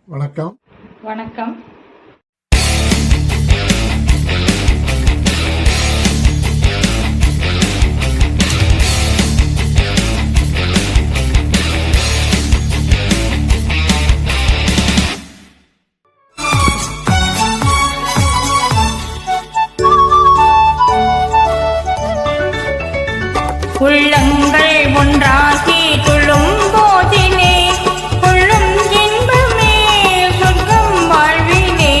வணக்கம். வணக்கம். உள்ளங்கள் ஒன்றாகி துள்ளும் போதிலே உள்ளும் இன்பமே சொர்க்கம் வாழ்விலே.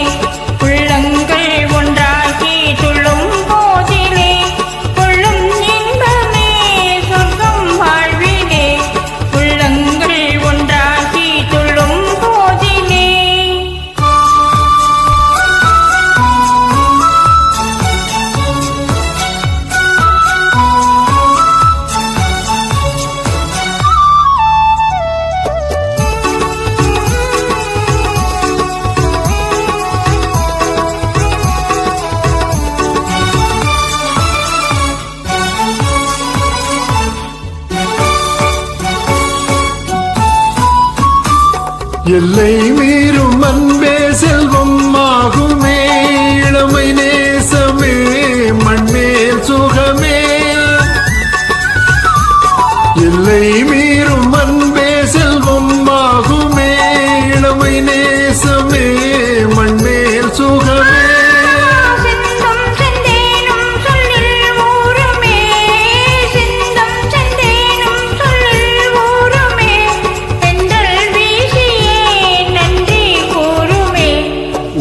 உள்ளங்கள் ஒன்றாகி துள்ளும் போதிலே உள்ளும் இன்பமே சொர்க்கம் வாழ்விலே. உள்ளங்கள் ஒன்றாகி துள்ளும் போதிலே எல்லை மீறும் அன்பே செல்வம் ஆகுமே, இளமை நேசமே மண்மேல் சுகமே. எல்லை மீறும் அன்பே செல்வம் ஆகுமே, இளமை நேசமே மண்மேல் சுகமே.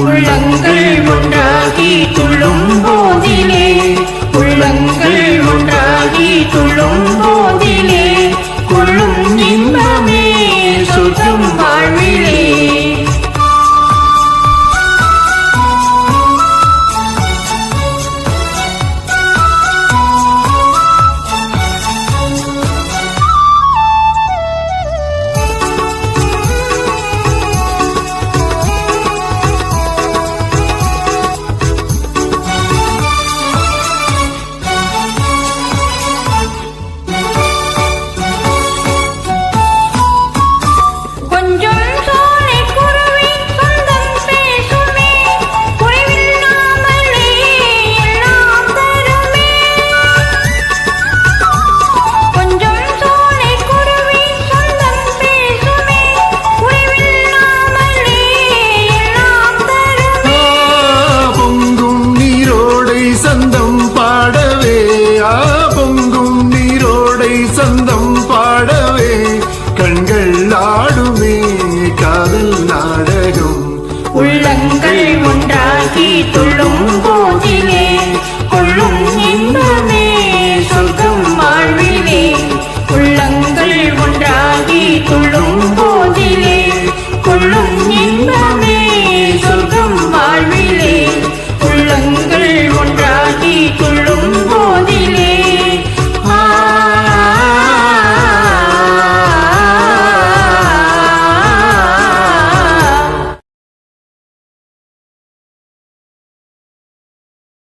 உள்ளங்கள் ஒன்றாகி துள்ளும் போதிலே உள்ளங்கள் ஒன்றாகி துள்ளும் போதிலே கொள்ளும் இன்பமே சொர்க்கம் வாழ்விலே. சந்தம் பாடவே பொங்கும் நீரோடை சந்தம் பாடவே கண்கள் ஆடுமே காதல் நாடகம். உள்ளங்கள் ஒன்றாகி துள்ளும் போதிலே